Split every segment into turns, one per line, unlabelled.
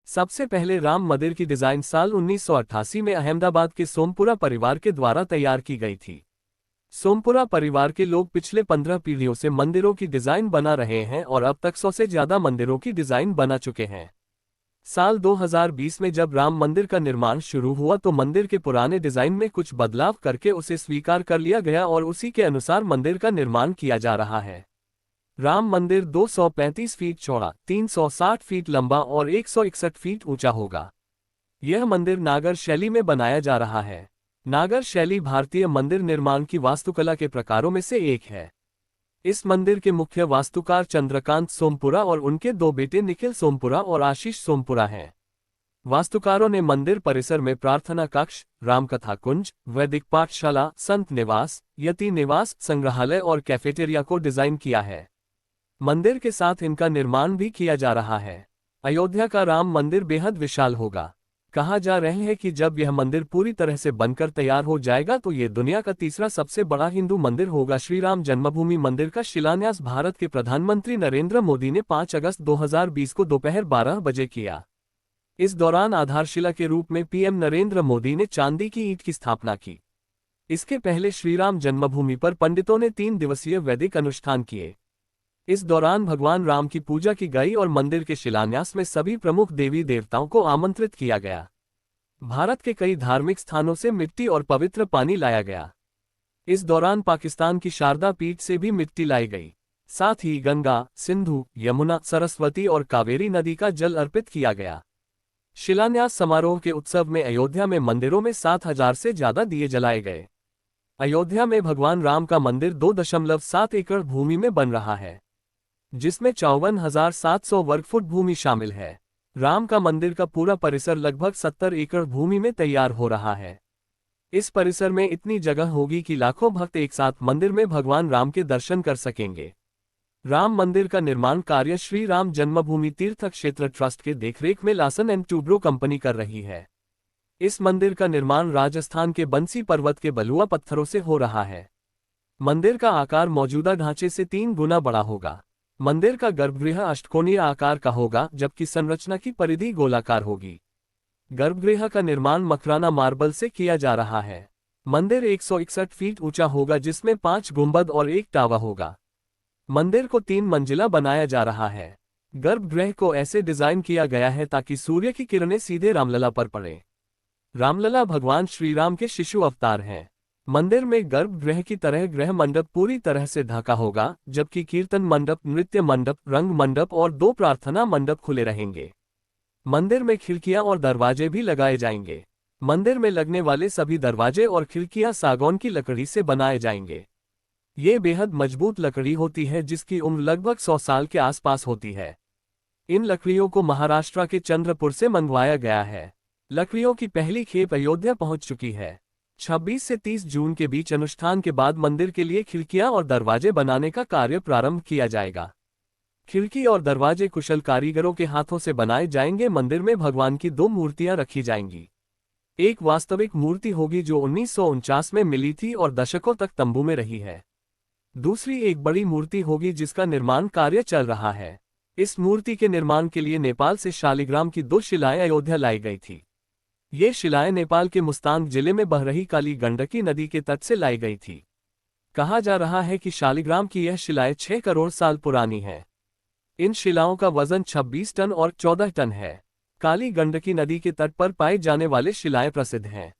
सबसे पहले राम मंदिर की डिजाइन साल 1988 में अहमदाबाद के सोमपुरा परिवार के द्वारा तैयार की गई थी। सोमपुरा परिवार के लोग पिछले 15 पीढ़ियों से मंदिरों की डिजाइन बना रहे हैं और अब तक 100 से ज्यादा मंदिरों की डिजाइन बना चुके हैं। साल 2020 में जब राम मंदिर का निर्माण शुरू हुआ तो मंदिर के पुराने डिजाइन में कुछ बदलाव करके उसे स्वीकार कर लिया गया और उसी के अनुसार मंदिर का निर्माण किया जा रहा है। राम मंदिर 235 फीट चौड़ा, 360 फीट लंबा और 161 फीट ऊंचा होगा। यह मंदिर नागर शैली में बनाया जा रहा है। नागर शैली भारतीय मंदिर निर्माण की वास्तुकला के प्रकारों में से एक है। इस मंदिर के मुख्य वास्तुकार चंद्रकांत सोमपुरा और उनके दो बेटे निखिल सोमपुरा और आशीष सोमपुरा हैं। वास्तुकारों ने मंदिर परिसर में प्रार्थना कक्ष, रामकथा कुंज, वैदिक पाठशाला, संत निवास, यति निवास, संग्रहालय और कैफेटेरिया को डिजाइन किया है। मंदिर के साथ इनका निर्माण भी किया जा रहा है। अयोध्या का राम मंदिर बेहद विशाल होगा। कहा जा रहा है कि जब यह मंदिर पूरी तरह से बनकर तैयार हो जाएगा तो ये दुनिया का तीसरा सबसे बड़ा हिंदू मंदिर होगा। श्री राम जन्मभूमि मंदिर का शिलान्यास भारत के प्रधानमंत्री नरेंद्र मोदी ने 5 अगस्त 2020 को दोपहर 12 बजे किया। इस दौरान आधारशिला के रूप में पीएम नरेंद्र मोदी ने चांदी की ईंट की स्थापना की। इसके पहले श्रीराम जन्मभूमि पर पंडितों ने 3 दिवसीय वैदिक अनुष्ठान किए। इस दौरान भगवान राम की पूजा की गई और मंदिर के शिलान्यास में सभी प्रमुख देवी देवताओं को आमंत्रित किया गया। भारत के कई धार्मिक स्थानों से मिट्टी और पवित्र पानी लाया गया। इस दौरान पाकिस्तान की शारदा पीठ से भी मिट्टी लाई गई। साथ ही गंगा, सिंधु, यमुना, सरस्वती और कावेरी नदी का जल अर्पित किया गया। शिलान्यास समारोह के उत्सव में अयोध्या में मंदिरों में 7,000 से ज्यादा दिए जलाए गए। अयोध्या में भगवान राम का मंदिर 2.7 एकड़ भूमि में बन रहा है, जिसमें 54,700 वर्ग फुट भूमि शामिल है। राम का मंदिर का पूरा परिसर लगभग 70 एकड़ भूमि में तैयार हो रहा है। इस परिसर में इतनी जगह होगी कि लाखों भक्त एक साथ मंदिर में भगवान राम के दर्शन कर सकेंगे। राम मंदिर का निर्माण कार्य श्री राम जन्मभूमि तीर्थ क्षेत्र ट्रस्ट के देखरेख में लार्सन एंड टूब्रो कंपनी कर रही है। इस मंदिर का निर्माण राजस्थान के बंसी पर्वत के बलुआ पत्थरों से हो रहा है। मंदिर का आकार मौजूदा ढांचे से 3 गुना बड़ा होगा। मंदिर का गर्भगृह अष्टकोणीय आकार का होगा, जबकि संरचना की परिधि गोलाकार होगी। गर्भगृह का निर्माण मकराना मार्बल से किया जा रहा है। मंदिर 161 फीट ऊंचा होगा, जिसमें 5 गुंबद और 1 टावा होगा। मंदिर को 3 मंजिला बनाया जा रहा है। गर्भगृह को ऐसे डिजाइन किया गया है ताकि सूर्य की किरणें सीधे रामलला पर पड़े। रामलला भगवान श्रीराम के शिशु अवतार हैं। मंदिर में गर्भगृह की तरह गृह मंडप पूरी तरह से ढका होगा, जबकि कीर्तन मंडप, नृत्य मंडप, रंग मंडप और 2 प्रार्थना मंडप खुले रहेंगे। मंदिर में खिड़कियां और दरवाजे भी लगाए जाएंगे। मंदिर में लगने वाले सभी दरवाजे और खिड़कियां सागौन की लकड़ी से बनाए जाएंगे। ये बेहद मजबूत लकड़ी होती है, जिसकी उम्र लगभग 100 साल के आसपास होती है। इन लकड़ियों को महाराष्ट्र के चंद्रपुर से मंगवाया गया है। लकड़ियों की पहली खेप अयोध्या पहुंच चुकी है। 26 से 30 जून के बीच अनुष्ठान के बाद मंदिर के लिए खिड़कियां और दरवाजे बनाने का कार्य प्रारंभ किया जाएगा। खिड़की और दरवाजे कुशल कारीगरों के हाथों से बनाए जाएंगे। मंदिर में भगवान की 2 मूर्तियां रखी जाएंगी। एक वास्तविक मूर्ति होगी जो 1949 में मिली थी और दशकों तक तंबू में रही है। दूसरी एक बड़ी मूर्ति होगी जिसका निर्माण कार्य चल रहा है। इस मूर्ति के निर्माण के लिए नेपाल से शालिग्राम की 2 शिलाएं अयोध्या लाई गई थी। ये शिलाएं नेपाल के मुस्तांग जिले में बह रही काली गंडकी नदी के तट से लाई गई थी। कहा जा रहा है कि शालिग्राम की यह शिलाएं 6 करोड़ साल पुरानी हैं। इन शिलाओं का वजन 26 टन और 14 टन है। काली गंडकी नदी के तट पर पाए जाने वाले शिलाएं प्रसिद्ध हैं।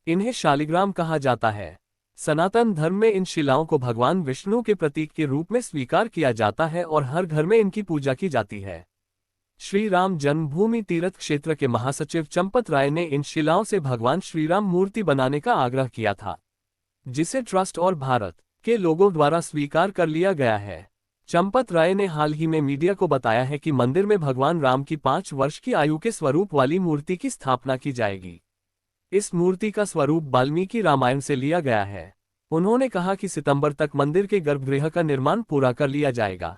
इन्हें शालिग्राम कहा जाता है। सनातन धर्म में इन शिलाओं को भगवान विष्णु के प्रतीक के रूप में स्वीकार किया जाता है और हर घर में इनकी पूजा की जाती है। श्री राम जन्मभूमि तीर्थ क्षेत्र के महासचिव चंपत राय ने इन शिलाओं से भगवान श्रीराम मूर्ति बनाने का आग्रह किया था, जिसे ट्रस्ट और भारत के लोगों द्वारा स्वीकार कर लिया गया है। चंपत राय ने हाल ही में मीडिया को बताया है कि मंदिर में भगवान राम की 5 वर्ष की आयु के स्वरूप वाली मूर्ति की स्थापना की जाएगी। इस मूर्ति का स्वरूप वाल्मीकि रामायण से लिया गया है। उन्होंने कहा कि सितंबर तक मंदिर के गर्भगृह का निर्माण पूरा कर लिया जाएगा।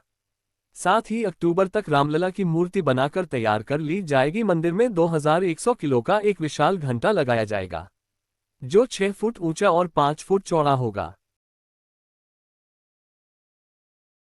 साथ ही अक्टूबर तक रामलला की मूर्ति बनाकर तैयार कर ली जाएगी। मंदिर में 2100 किलो का एक विशाल घंटा लगाया जाएगा, जो 6 फुट ऊंचा और 5 फुट चौड़ा होगा।